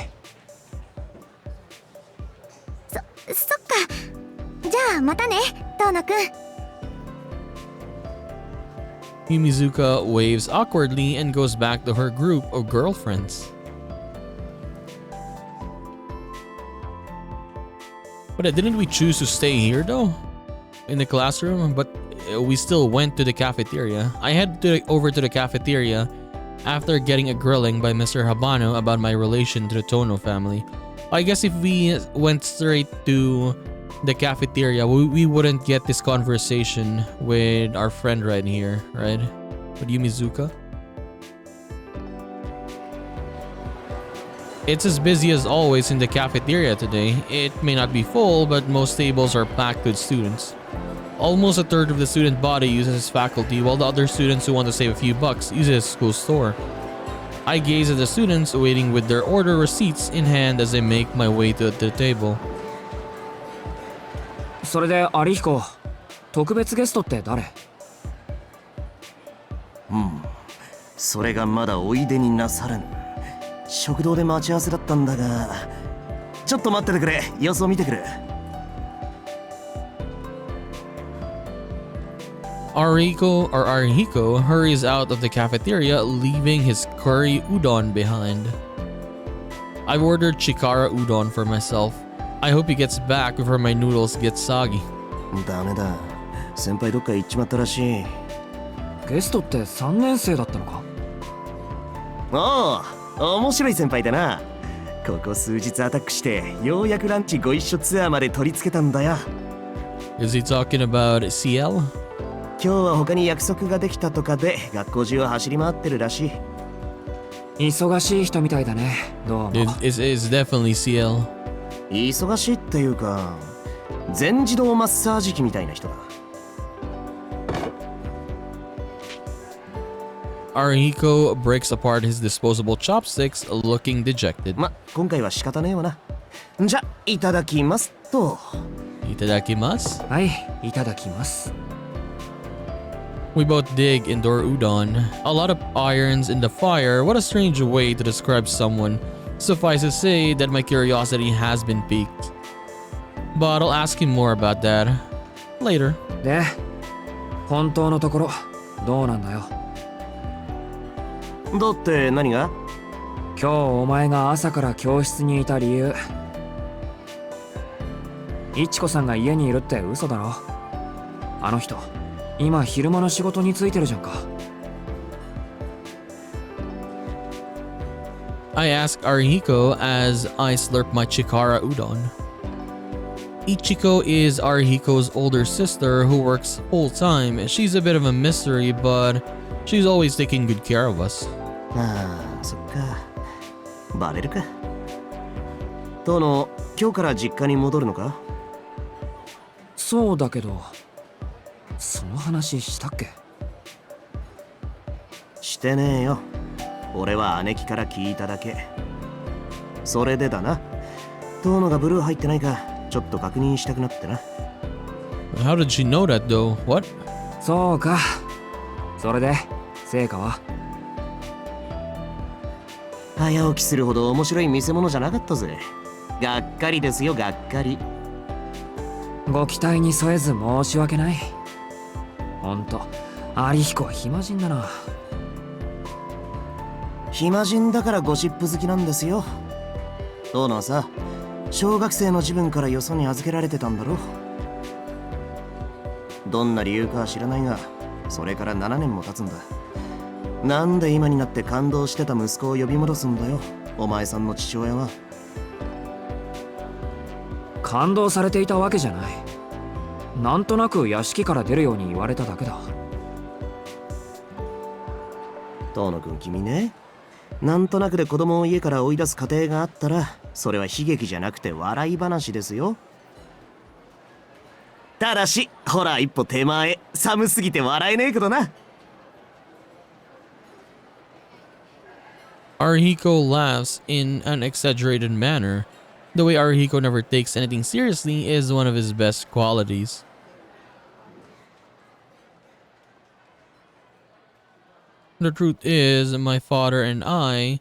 そっか。じゃあまたね、遠野くん。Yumizuka waves awkwardly and goes back to her group of girlfriends. But didn't we choose to stay here though? In the classroom? But we still went to the cafeteria. I headed over to the cafeteria after getting a grilling by Mr. Habano about my relation to the Tohno family. I guess if we went straight to the cafeteria, we wouldn't get this conversation with our friend right here, right? With Yumizuka. It's as busy as always in the cafeteria today. It may not be full, but most tables are packed with students. Almost a third of the student body uses faculty, while the other students who want to save a few bucks uses school store. I gaze at the students waiting with their order receipts in hand as I make my way to the table. それでアリヒコ、特別ゲストって誰？それがまだおいでになされん。食堂で待ち合わせだったんだが、ちょっと待っててくれ。様子を見てくる。Arihiko hurries out of the cafeteria, leaving his curry udon behind. I've ordered chikara udon for myself. I hope he gets back before my noodles get soggy. ダメだ。先輩どっか行っちまったらしい。ゲストって3年生だったのか？おお、面白い先輩だな。ここ数日アタックして、ようやくランチご一緒ツアーまで取り付けたんだよ。Is he talking about Ciel? 今日は他に約束ができたとかで学校中を走り回ってるらしい。忙しい人みたいだね。どうも。It's definitely Ciel. 忙しいっていうか、全自動マッサージ機みたいな人だ。Arihiko breaks apart his disposable chopsticks, looking dejected. ま、今回は仕方ねえわな。じゃ、いただきますと。Itadakimasu? はい、いただきます。We both dig into our udon. A lot of irons in the fire. What a strange way to describe someone. Suffice to say that my curiosity has been piqued. But I'll ask him more about that later. で、本当のところどうなんだよ。だって何が？今日お前が朝から教室にいた理由。いちこさんが家にいるって嘘だろ。あの人、今昼間の仕事についてるじゃんか。I ask Arihiko as I slurp my chikara udon. Ichiko is Arihiko's older sister who works full-time. She's a bit of a mystery, but she's always taking good care of us. ああ、そっか。バレるか。トノ、今日から実家に戻るのか？そうだけど、その話したっけ？してねえよ。俺は姉貴から聞いただけ。それでだな。トノがブルー入ってないか、ちょっと確認したくなってな。How did she know that though? What? そうか。それで、成果は？早起きするほど面白い見せ物じゃなかったぜ。がっかりですよ、がっかり。ご期待に添えず申し訳ない。ほんと、アリヒコは暇人だな。暇人だからゴシップ好きなんですよ。トノはさ、小学生の自分からよそに預けられてたんだろ。どんな理由かは知らないが、それから7年も経つんだ。なんで今になって感動してた息子を呼び戻すんだよ、お前さんの父親は。感動されていたわけじゃない。なんとなく屋敷から出るように言われただけだ。トノ君、君ね、なんとなくで子供を家から追い出す過程があったら、それは悲劇じゃなくて笑い話ですよ。ただし、ほら一歩手前、寒すぎて笑えねえけどな。Arihiko laughs in an exaggerated manner. The way Arihiko never takes anything seriously is one of his best qualities. The truth is, my father and I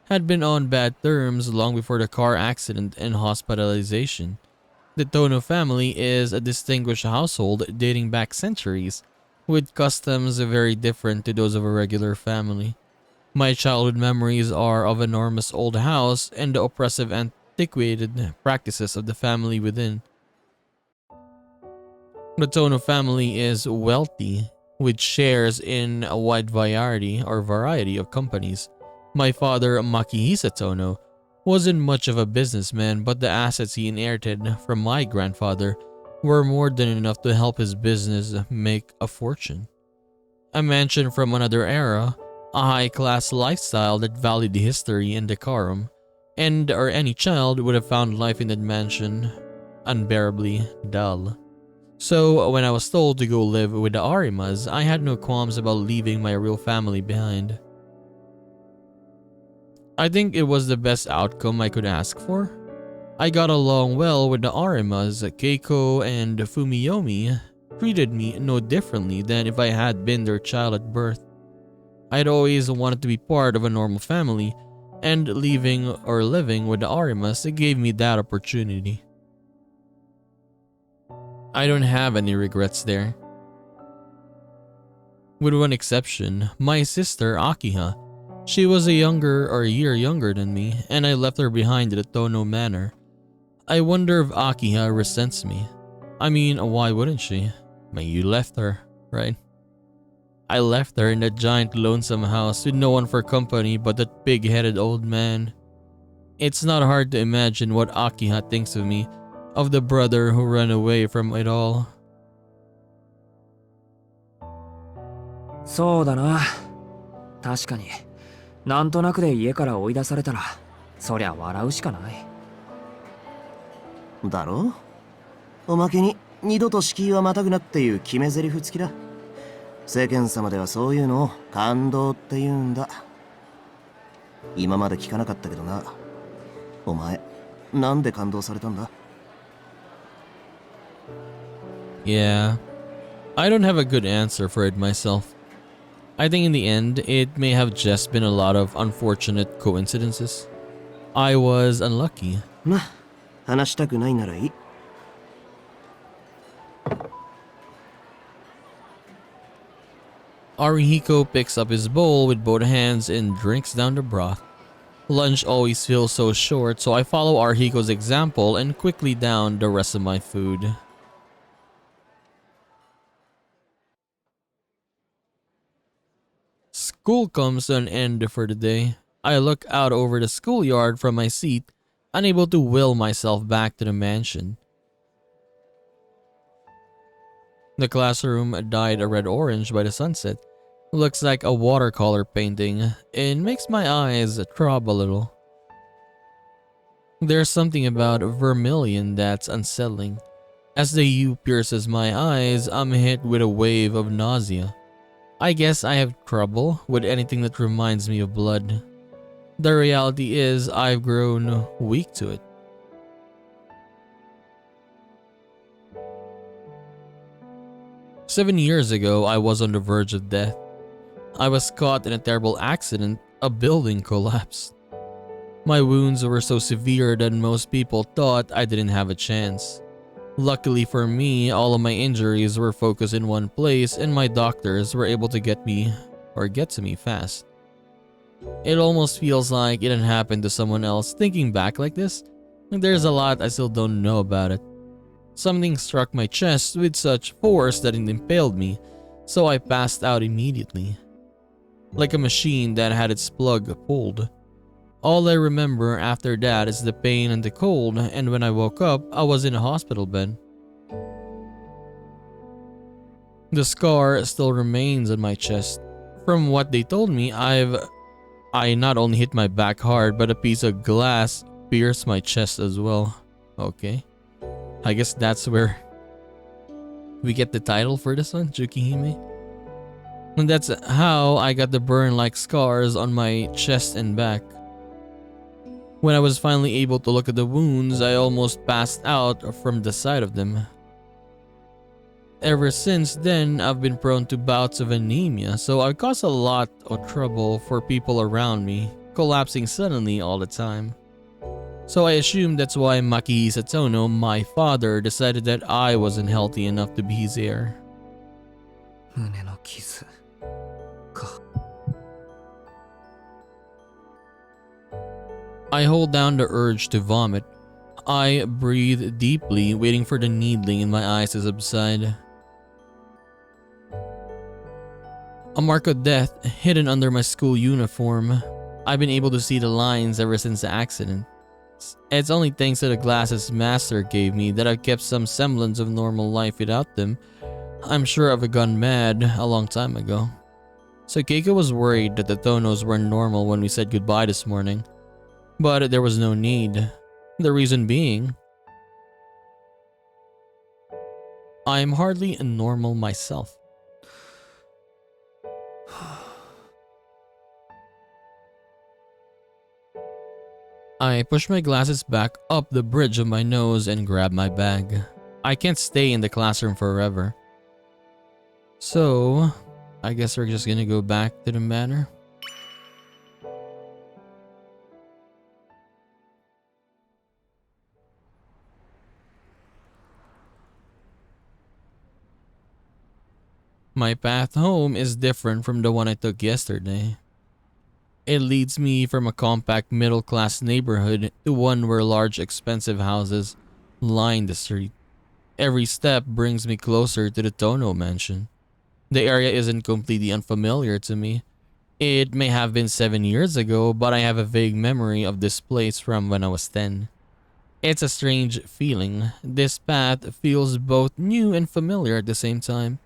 had been on bad terms long before the car accident and hospitalization. The Tohno family is a distinguished household dating back centuries. with customs very different to those of a regular family. My childhood memories are of an enormous old house and the oppressive antiquated practices of the family within. The Tohno family is wealthy, with shares in a wide variety of companies. My father, Makihisa Tohno, wasn't much of a businessman, but the assets he inherited from my grandfather were more than enough to help his business make a fortune. A mansion from another era, a high-class lifestyle that valued history and decorum, and or any child would have found life in that mansion unbearably dull. So when I was told to go live with the Arimas, I had no qualms about leaving my real family behind. I think it was the best outcome I could ask for. I got along well with the Arimas. Keiko and Fumiyomi treated me no differently than if I had been their child at birth. I'd always wanted to be part of a normal family, and living with the Arimas gave me that opportunity. I don't have any regrets there. With one exception, my sister Akiha. She was a year younger than me, and I left her behind at the Tohno Manor. I wonder if Akiha resents me. I mean, why wouldn't she? You left her, right? I left her in that giant lonesome house with no one for company but that big-headed old man. It's not hard to imagine what Akiha thinks of me, of the brother who ran away from it all. そうだな。確かに。なんとなくで家から追い出されたら、そりゃ笑うしかない。だろ？おまけに二度と敷居はまたぐなっていう決め台詞付きだ。世間様ではそういうのを感動って言うんだ。今まで聞かなかったけどな。お前、なんで感動されたんだ？ Yeah, I don't have a good answer for it myself. I think in the end, it may have just been a lot of unfortunate coincidences. I was unlucky. ま、話したくないならいい。Arihiko picks up his bowl with both hands and drinks down the broth. Lunch always feels so short, so I follow Arihiko's example and quickly down the rest of my food. School comes to an end for the day. I look out over the schoolyard from my seat, unable to will myself back to the mansion. The classroom, dyed a red-orange by the sunset, looks like a watercolor painting. It makes my eyes throb a little. There's something about vermilion that's unsettling. As the hue pierces my eyes, I'm hit with a wave of nausea. I guess I have trouble with anything that reminds me of blood. The reality is I've grown weak to it. "7 years ago, I was on the verge of death. I was caught in a terrible accident. A building collapsed. My wounds were so severe that most people thought I didn't have a chance. Luckily for me, all of my injuries were focused in one place and my doctors were able to get to me fast. It almost feels like it had happened to someone else. Thinking back like this, there's a lot I still don't know about it. Something struck my chest with such force that it impaled me, so I passed out immediately. Like a machine that had its plug pulled. All I remember after that is the pain and the cold, and when I woke up, I was in a hospital bed. The scar still remains on my chest. From what they told me, I not only hit my back hard, but a piece of glass pierced my chest as well. Okay. I guess that's where we get the title for this one, Tsukihime. And that's how I got the burn-like scars on my chest and back. When I was finally able to look at the wounds, I almost passed out from the sight of them. Ever since then, I've been prone to bouts of anemia, so I caused a lot of trouble for people around me, collapsing suddenly all the time. So I assume that's why Makihisa Tohno, my father, decided that I wasn't healthy enough to be his heir. 胸の傷か。 I hold down the urge to vomit. I breathe deeply, waiting for the needling in my eyes to subside. A mark of death hidden under my school uniform. I've been able to see the lines ever since the accident. It's only thanks to the glasses Master gave me that I've kept some semblance of normal life without them. I'm sure I've gone mad a long time ago. So Keiko was worried that the Tohnos weren't normal when we said goodbye this morning. But there was no need. The reason being, I'm hardly normal myself. I push my glasses back up the bridge of my nose and grab my bag. I can't stay in the classroom forever. So, I guess we're just gonna go back to the manor. My path home is different from the one I took yesterday. It leads me from a compact middle-class neighborhood to one where large expensive houses line the street. Every step brings me closer to the Tohno Mansion. The area isn't completely unfamiliar to me. It may have been 7 years ago, but I have a vague memory of this place from when I was 10. It's a strange feeling. This path feels both new and familiar at the same time.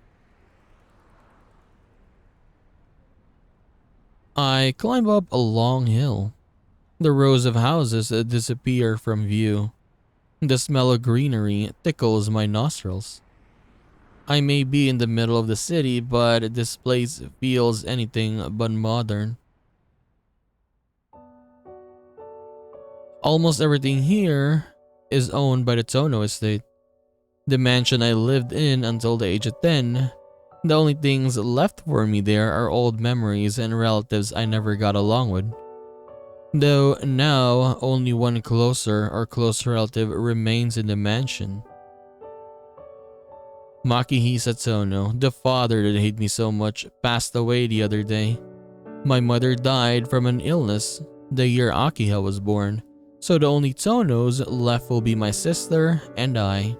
I climb up a long hill. The rows of houses disappear from view. The smell of greenery tickles my nostrils. I may be in the middle of the city, but this place feels anything but modern. Almost everything here is owned by the Tohno estate. The mansion I lived in until the age of 10. The only things left for me there are old memories and relatives I never got along with. Though now only one close relative remains in the mansion. Makihisa Tohno, the father that hated me so much, passed away the other day. My mother died from an illness the year Akiha was born, so the only Tohnos left will be my sister and I.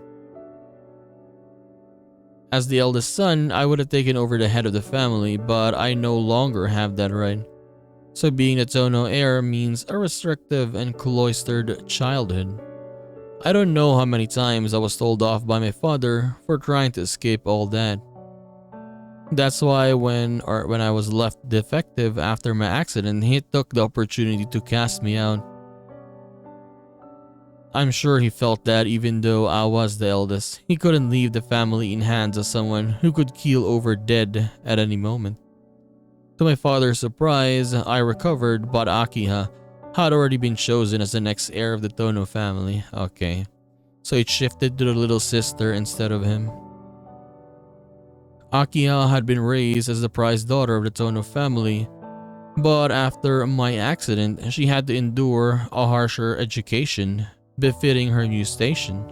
As the eldest son, I would have taken over the head of the family, but I no longer have that right. So being the Tohno heir means a restrictive and cloistered childhood. I don't know how many times I was told off by my father for trying to escape all that. That's why when I was left defective after my accident, he took the opportunity to cast me out. I'm sure he felt that even though I was the eldest, he couldn't leave the family in hands of someone who could keel over dead at any moment. To my father's surprise, I recovered, but Akiha had already been chosen as the next heir of the Tohno family. Okay, so it shifted to the little sister instead of him. Akiha had been raised as the prized daughter of the Tohno family, but after my accident, she had to endure a harsher education befitting her new station.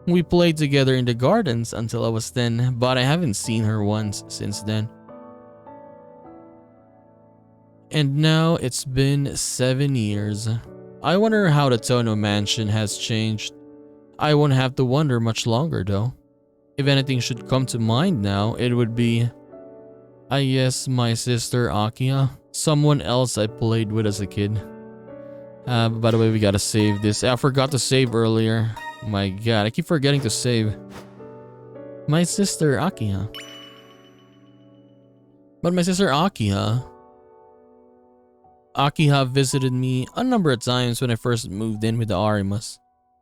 We played together in the gardens until I was 10, but I haven't seen her once since then. And now it's been 7 years. I wonder how the Tohno Mansion has changed. I won't have to wonder much longer though. If anything should come to mind now, it would be, I guess, my sister Akiha, someone else I played with as a kid. By the way, we gotta save this. I forgot to save earlier. My god, I keep forgetting to save. My sister Akiha. But my sister Akiha visited me a number of times when I first moved in with the Arimas.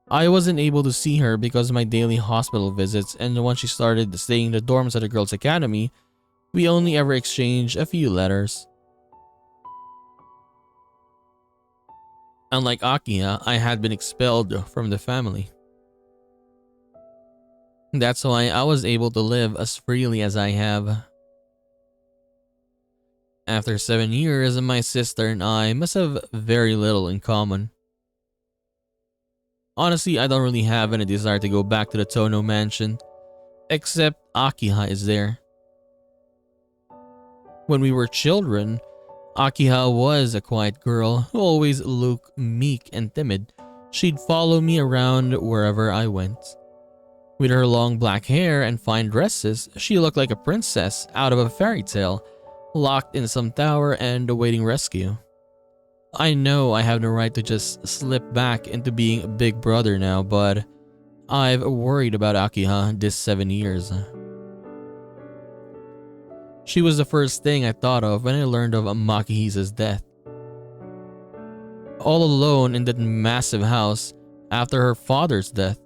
I wasn't able to see her because of my daily hospital visits, and once she started staying in the dorms at the girls' academy, we only ever exchanged a few letters. Unlike Akiha, I had been expelled from the family. That's why I was able to live as freely as I have. After 7 years, my sister and I must have very little in common. Honestly, I don't really have any desire to go back to the Tohno Mansion. Except Akiha is there. When we were children, Akiha was a quiet girl who always looked meek and timid. She'd follow me around wherever I went. With her long black hair and fine dresses, she looked like a princess out of a fairy tale, locked in some tower and awaiting rescue. I know I have no right to just slip back into being a big brother now, but I've worried about Akiha this 7 years. She was the first thing I thought of when I learned of Makihisa's death. All alone in that massive house after her father's death,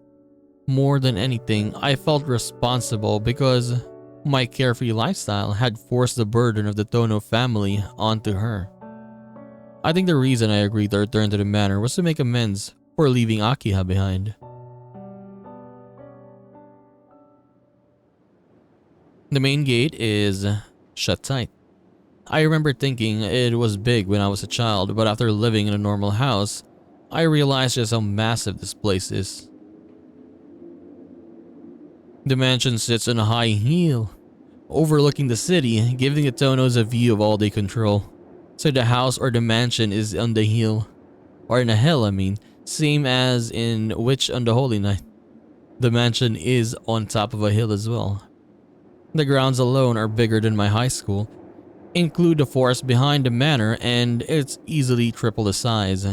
more than anything, I felt responsible because my carefree lifestyle had forced the burden of the Tohno family onto her. I think the reason I agreed to return to the manor was to make amends for leaving Akiha behind. The main gate is shut tight. I remember thinking it was big when I was a child, but after living in a normal house, I realized just how massive this place is. The mansion sits on a high hill, overlooking the city, giving the Tohnos a view of all they control. So the house or the mansion is on the hill, or in a hill I mean, same as in Witch on the Holy Night. The mansion is on top of a hill as well. The grounds alone are bigger than my high school, include the forest behind the manor, and it's easily triple the size.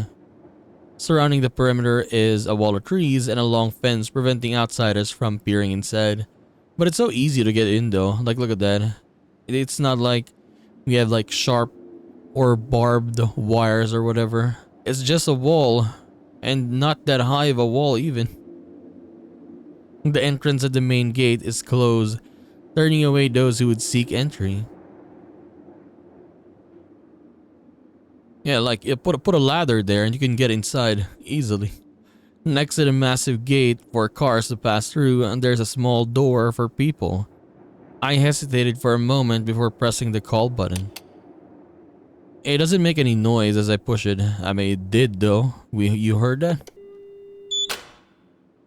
Surrounding the perimeter is a wall of trees and a long fence preventing outsiders from peering inside. But it's so easy to get in though, like look at that. It's not like we have like sharp or barbed wires or whatever. It's just a wall, and not that high of a wall even. The entrance at the main gate is closed, turning away those who would seek entry. Yeah, like you put a ladder there and you can get inside easily. Next to the massive gate for cars to pass through, and there's a small door for people. I hesitated for a moment before pressing the call button. It doesn't make any noise as I push it. I mean, it did though. You heard that?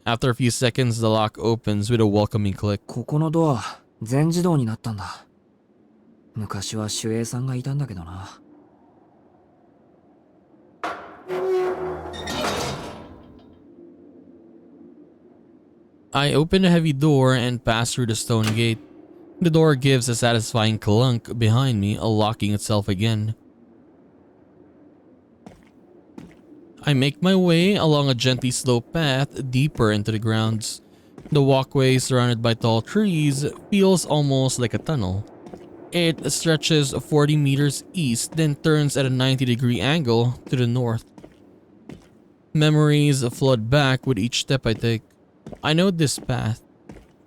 After a few seconds, the lock opens with a welcoming click. ここのドア、全自動になったんだ。昔は守衛さんがいたんだけどな。I open a heavy door and pass through the stone gate. The door gives a satisfying clunk behind me, locking itself again. I make my way along a gently sloped path deeper into the grounds. The walkway, surrounded by tall trees, feels almost like a tunnel. It stretches 40 meters east, then turns at a 90-degree angle to the north. Memories flood back with each step I take. I know this path.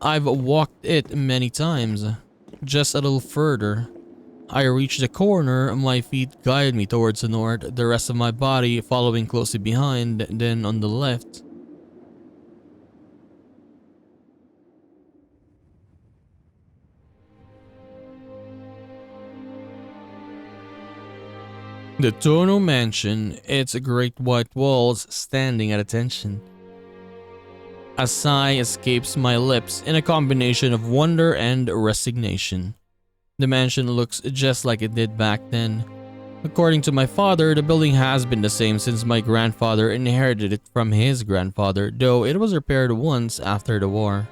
I've walked it many times. Just a little further, I reach the corner, my feet guide me towards the north, the rest of my body following closely behind, then on the left. The Tohno Mansion, its great white walls standing at attention. A sigh escapes my lips in a combination of wonder and resignation. The mansion looks just like it did back then. According to my father, the building has been the same since my grandfather inherited it from his grandfather, though it was repaired once after the war.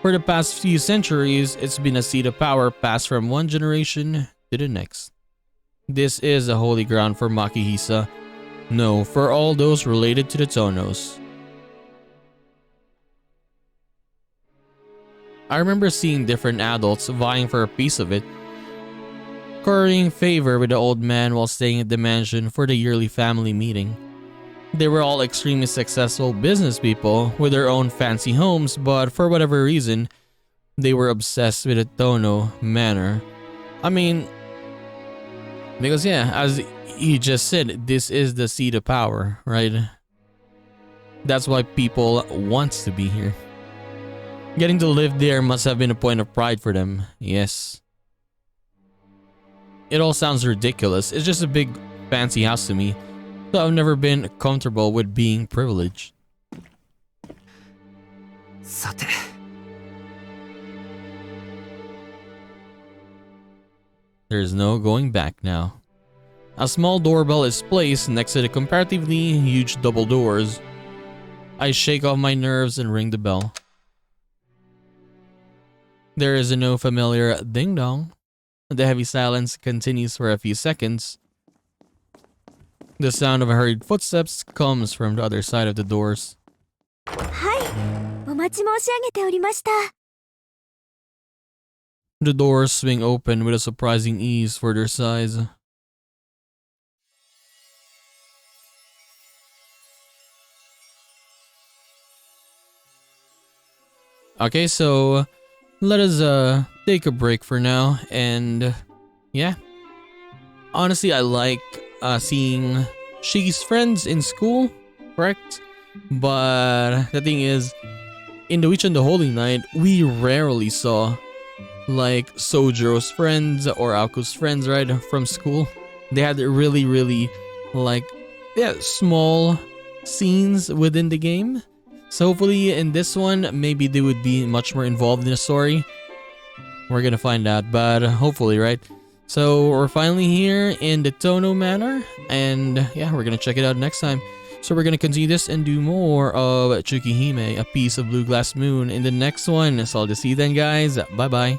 For the past few centuries, it's been a seat of power passed from one generation to the next. This is a holy ground for Makihisa. No, for all those related to the Tohnos. I remember seeing different adults vying for a piece of it, currying favor with the old man while staying at the mansion for the yearly family meeting. They were all extremely successful business people with their own fancy homes, but for whatever reason, they were obsessed with the Tohno Manor. I mean, because yeah, as he just said, this is the seat of power, right? That's why people want to be here. Getting to live there must have been a point of pride for them, yes. It all sounds ridiculous. It's just a big fancy house to me, so I've never been comfortable with being privileged. さて、There's no going back now. A small doorbell is placed next to the comparatively huge double doors. I shake off my nerves and ring the bell. There is no familiar ding-dong. The heavy silence continues for a few seconds. The sound of hurried footsteps comes from the other side of the doors. はい、お待ち申し上げておりました。 The doors swing open with a surprising ease for their size. Okay, so let us take a break for now, and yeah. Honestly, I like seeing Shiki's friends in school, correct? But the thing is, in the Witch and the Holy Night, we rarely saw like Sojiro's friends or Aoku's friends, right, from school. They had really like, yeah, small scenes within the game. So hopefully in this one, maybe they would be much more involved in the story. We're gonna find out, but hopefully, right? So we're finally here in the Tohno Manor, and yeah, we're gonna check it out next time. So we're gonna continue this and do more of Tsukihime, A Piece of Blue Glass Moon in the next one. So I'll just see you then, guys. Bye bye.